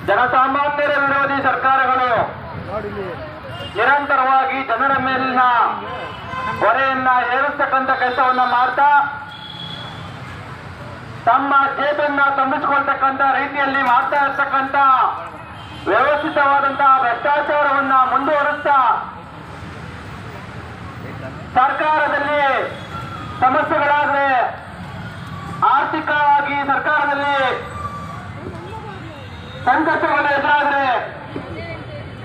ಜನಸಾಮಾನ್ಯರ ವಿರೋಧಿ ಸರ್ಕಾರಗಳು ನಿರಂತರವಾಗಿ ಜನರ ಮೇಲಿನ ಹೊರೆಯನ್ನ ಏರಿಸ್ತಕ್ಕಂಥ ಕೆಲಸವನ್ನ ಮಾಡ್ತಾ ತಮ್ಮ ಜೇಬನ್ನ ತುಂಬಿಸಿಕೊಳ್ತಕ್ಕಂಥ ರೀತಿಯಲ್ಲಿ ಮಾಡ್ತಾ ಇರ್ತಕ್ಕಂಥ ವ್ಯವಸ್ಥಿತವಾದಂತಹ ಭ್ರಷ್ಟಾಚಾರವನ್ನ ಮುಂದುವರಿಸ್ತಾ ಸರ್ಕಾರದಲ್ಲಿ ಸಮಸ್ಯೆಗಳಾದ್ರೆ, ಆರ್ಥಿಕವಾಗಿ ಸರ್ಕಾರದಲ್ಲಿ ಸಂಕಷ್ಟಗಳು ಎದುರಾದ್ರೆ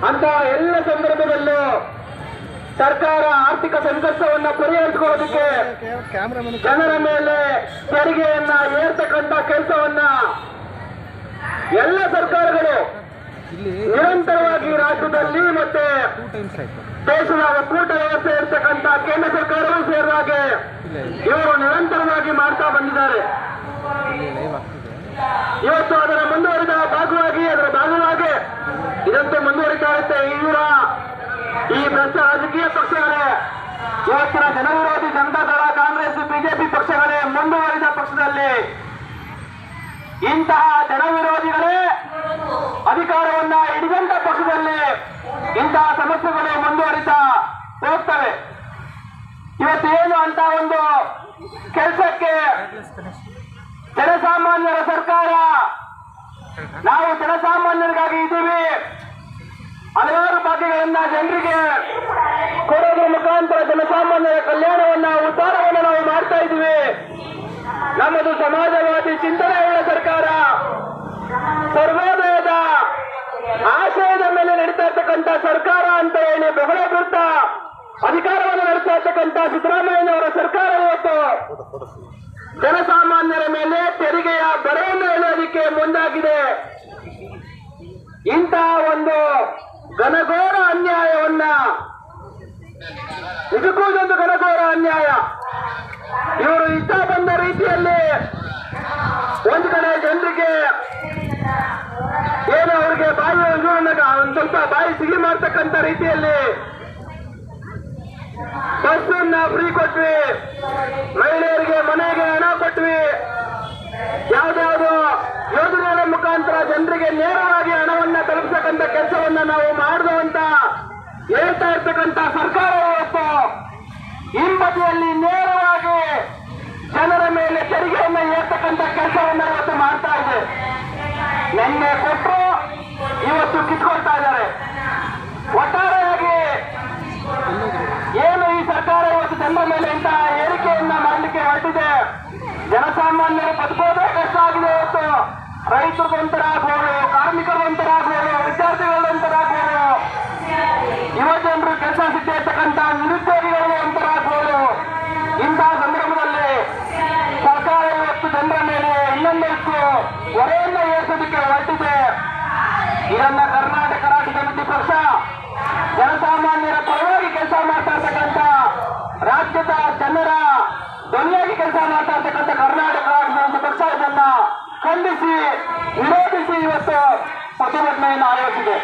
ಅಂತ ಎಲ್ಲ ಸಂದರ್ಭದಲ್ಲೂ ಸರ್ಕಾರ ಆರ್ಥಿಕ ಸಂಕಷ್ಟವನ್ನ ಪರಿಹರಿಸಿಕೊಳ್ಳೋದಕ್ಕೆ ಜನರ ಮೇಲೆ ತೆರಿಗೆಯನ್ನ ಏರ್ತಕ್ಕಂಥ ಕೆಲಸವನ್ನ ಎಲ್ಲ ಸರ್ಕಾರಗಳು ನಿರಂತರವಾಗಿ ರಾಜ್ಯದಲ್ಲಿ ಮತ್ತೆ ದೇಶದ ಒಕ್ಕೂಟ ವ್ಯವಸ್ಥೆ ಇರ್ತಕ್ಕಂಥ ಕೇಂದ್ರ ಸರ್ಕಾರವೂ ಸೇರಿದಾಗೆ ಇವರು ನಿರಂತರವಾಗಿ ಮಾಡ್ತಾ ಬಂದಿದ್ದಾರೆ. ಇವತ್ತು ಅದರ ಮುಂದುವರಿದ ಭಾಗವಾಗಿ ಇದಂತೆ ಮುಂದುವರಿತಾ ಇರುತ್ತೆ. ಈ ಭ್ರಷ್ಟ ರಾಜಕೀಯ ಪಕ್ಷಗಳೇ, ಇವತ್ತಿನ ಜನವಿರೋಧಿ ಜನತಾದಳ, ಕಾಂಗ್ರೆಸ್, ಬಿಜೆಪಿ ಪಕ್ಷಗಳೇ ಮುಂದುವರಿದ ಪಕ್ಷದಲ್ಲಿ ಇಂತಹ ಜನವಿರೋಧಿಗಳೇ ಅಧಿಕಾರವನ್ನ ಹಿಡಿದಂತ ಪಕ್ಷದಲ್ಲಿ ಇಂತಹ ಸಮಸ್ಯೆಗಳು ಮುಂದುವರಿತಾ ಹೋಗ್ತವೆ. ಇವತ್ತೇನು ಅಂತ ಒಂದು ಕೆಲಸಕ್ಕೆ ಜನಸಾಮಾನ್ಯರ ಸರ್ಕಾರ, ನಾವು ಜನಸಾಮಾನ್ಯರಿಗಾಗಿ ಇದ್ದೀವಿ, ಹಲವಾರು ಭಾಗ್ಯಗಳನ್ನ ಜನರಿಗೆ ಕೊಡೋದ್ರ ಮುಖಾಂತರ ಜನಸಾಮಾನ್ಯರ ಕಲ್ಯಾಣವನ್ನ, ಉದ್ಧಾರವನ್ನ ನಾವು ಮಾಡ್ತಾ ಇದ್ದೀವಿ. ನಮ್ಮದು ಸಮಾಜವಾದಿ ಚಿಂತನೆಯುಳ್ಳ ಸರ್ಕಾರ, ಸರ್ವೋದಯದ ಆಶಯದ ಮೇಲೆ ನಡೀತಾ ಇರ್ತಕ್ಕಂಥ ಸರ್ಕಾರ ಅಂತ ಹೇಳಿ ಬಹಳ ಬಿಡ್ತ ಅಧಿಕಾರವನ್ನು ನಡೆಸ್ತಾ ಇರ್ತಕ್ಕಂಥ ಸಿದ್ದರಾಮಯ್ಯನವರ ಸರ್ಕಾರ ಇವತ್ತು ಜನಸಾಮಾನ್ಯರ ಮೇಲೆ ತೆರಿಗೆಯ ಬರೆಯನ್ನು ಹೇಳೋದಕ್ಕೆ ಮುಂದಾಗಿದೆ. ಇಂತಹ ಒಂದು ಘನಘೋರ ಅನ್ಯಾಯವನ್ನ, ಇದಕ್ಕೂ ಒಂದು ಘನಘೋರ ಅನ್ಯಾಯ. ಇವರು ಇಷ್ಟ ಬಂದ ರೀತಿಯಲ್ಲಿ ಒಂದು ಕಡೆ ಜನರಿಗೆ ಏನು ಅವರಿಗೆ ಒಂದು ಸ್ವಲ್ಪ ಬಾಯಿ ಸಿಗಿ ಮಾಡ್ತಕ್ಕಂಥ ರೀತಿಯಲ್ಲಿ ಬಸ್ಸನ್ನ ಫ್ರೀ ಕೊಟ್ವಿ, ಮಹಿಳೆಯರಿಗೆ ಮನೆಗೆ ಹಣ ಕೊಟ್ವಿ, ಯಾವ್ದಾದ್ರು ಯೋಜನೆಗಳ ಮುಖಾಂತರ ಜನರಿಗೆ ನೇರವಾಗಿ ಹಣವನ್ನ ತಲುಪಿಸತಕ್ಕಂಥ ಕೆಲಸವನ್ನ ನಾವು ಮಾಡುದು ಅಂತ ಹೇಳ್ತಾ ಇರ್ತಕ್ಕಂಥ ಸರ್ಕಾರ ಇವತ್ತು ಹಿಂಬದಿಯಲ್ಲಿ ನೇರವಾಗಿ ಜನರ ಮೇಲೆ ತೆರಿಗೆಯನ್ನ ಏರ್ತಕ್ಕಂಥ ಕೆಲಸವನ್ನ ಇವತ್ತು ಮಾಡ್ತಾ ಇದೆ. ನಿನ್ನೆ ಕೊಟ್ಟರು, ಇವತ್ತು ಕಿತ್ಕೊಳ್ತಾ ಇದ್ದಾರೆ. ಒಟ್ಟಾರೆಯಾಗಿ ಏನು ಈ ಸರ್ಕಾರ ಇವತ್ತು ಜನರ ಮೇಲೆ ಇಂತಹ ಏರಿಕೆಯನ್ನ ಮಾಡಲಿಕ್ಕೆ ಹೊರಟಿದೆ. ಜನಸಾಮಾನ್ಯರು ಬದುಕೋದೇ ಕಷ್ಟ ಆಗಿದೆ. ಇವತ್ತು ರೈತರಿಗೊಂಥರ ಆಗ್ಬೋದು, ಕಾರ್ಮಿಕರಿಗೊಂಥರ ಆಗ್ಬೋದು, ವಿದ್ಯಾರ್ಥಿಗಳಿಗೊಂಥರ ಆಗ್ಬೋದು, ಯುವ ಜನರು ಕೆಲಸ ಸಿಗ್ತಾ ಇರ್ತಕ್ಕಂಥ ನಿರುದ್ಯೋಗಿಗಳಿಗೆ ಒಂಥರ ಆಗ್ಬೋದು. ಇಂತಹ ಸಂದರ್ಭದಲ್ಲಿ ಸರ್ಕಾರ ಇವತ್ತು ಜನರ ಮೇಲೆ ಇನ್ನೊಂದಷ್ಟು ಹೊರೆಯನ್ನ ಏರಿಸೋದಕ್ಕೆ ಹೊರಟಿದೆ. ಇದನ್ನ ಕರ್ನಾಟಕ ರಾಜ್ಯ ಸಮಿತಿ ಪಕ್ಷ ಜನಸಾಮಾನ್ಯರ ಪರವಾಗಿ ಕೆಲಸ ಮಾಡ್ತಾ ಇರ್ತಕ್ಕಂಥ, ರಾಜ್ಯದ ಜನರ ಧ್ವನಿಯಾಗಿ ಕೆಲಸ ಮಾಡ್ತಾ ಇರ್ತಕ್ಕಂಥ ಕರ್ನಾಟಕ ರಾಜ್ಯ ಸಮಿತಿ ಪಕ್ಷ ಇದನ್ನ ಖಂಡಿಸಿ ವಿರೋಧಿಸಿ ಇವತ್ತು ಪ್ರತಿಭಟನೆಯನ್ನು ಆಯೋಜಿಸಿದೆ.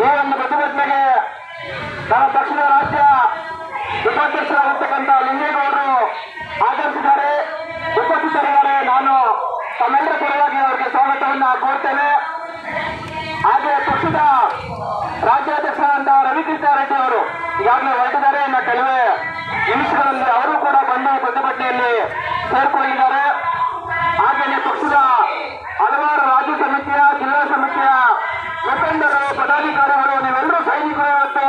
ಈ ಒಂದು ಪ್ರತಿಭಟನೆಗೆ ನಮ್ಮ ಪಕ್ಷದ ರಾಜ್ಯ ಉಪಾಧ್ಯಕ್ಷರಾಗಿರ್ತಕ್ಕಂಥ ಲಿಂಗೇಗೌಡರು ಆಗಮಿಸಿದ್ದಾರೆ, ಉಪಸ್ಥಿತರಿದ್ದಾರೆ. ನಾನು ತಮ್ಮೆಲ್ಲರ ಪರವಾಗಿ ಅವರಿಗೆ ಸ್ವಾಗತವನ್ನ ಕೋರ್ತೇನೆ. ಹಾಗೆ ಪಕ್ಷದ ರಾಜ್ಯಾಧ್ಯಕ್ಷರಾದಂತಹ ರವಿಕೃಷ್ಣ ರೆಡ್ಡಿ ಅವರು ಈಗಾಗಲೇ ಹೊರಟಿದ್ದಾರೆ. ಇನ್ನು ಕೆಲವೇ ನಿಮಿಷಗಳಲ್ಲಿ ಅವರು ಕೂಡ ಬಂದು ಪ್ರತಿಭಟನೆಯಲ್ಲಿ ಸೇರ್ಕೊಂಡಿದ್ದಾರೆ. ಹಾಗೆಯೇ ಪಕ್ಷದ ಹಲವಾರು ರಾಜ್ಯ ಸಮಿತಿಯ, ಜಿಲ್ಲಾ ಸಮಿತಿಯ ಮುಖಂಡರು, ಪದಾಧಿಕಾರಿಗಳು, ನೀವೆಲ್ಲರೂ ಸೈನಿಕರು ಇವತ್ತು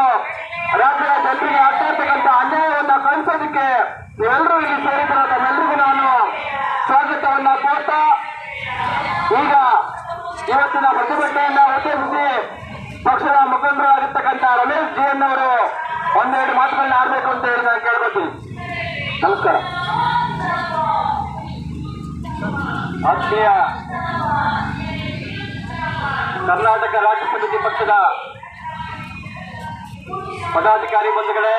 ರಾಜ್ಯದ ಜನರಿಗೆ ಆಗ್ತಾ ಇರ್ತಕ್ಕಂಥ ಅನ್ಯಾಯವನ್ನ ಕಾಣಿಸೋದಕ್ಕೆ ನೀವೆಲ್ಲರೂ ಇಲ್ಲಿ ಸೇರಿದ್ರೆ ತಮ್ಮೆಲ್ಲರಿಗೂ ನಾನು ಸ್ವಾಗತವನ್ನ ಕೋರ್ತಾ, ಈಗ ಇವತ್ತಿನ ಪ್ರತಿಭಟನೆಯನ್ನ ಉದ್ದೇಶಿಸಿ ಪಕ್ಷದ ಮುಖಂಡರಾಗಿರ್ತಕ್ಕಂಥ ರಮೇಶ್ ಜಿಎನ್ ಅವರು ಒಂದೆರಡು ಮಾತುಗಳನ್ನ ಆಡಬೇಕು ಅಂತ ಹೇಳಿ ನಾನು ಕೇಳ್ಕೊತೀನಿ. ನಮಸ್ಕಾರ. ಆತ್ಮೀಯ ಕರ್ನಾಟಕ ರಾಜ್ಯ ಸಮಿತಿ ಪಕ್ಷದ ಪದಾಧಿಕಾರಿ ಬಂಧುಗಳೇ,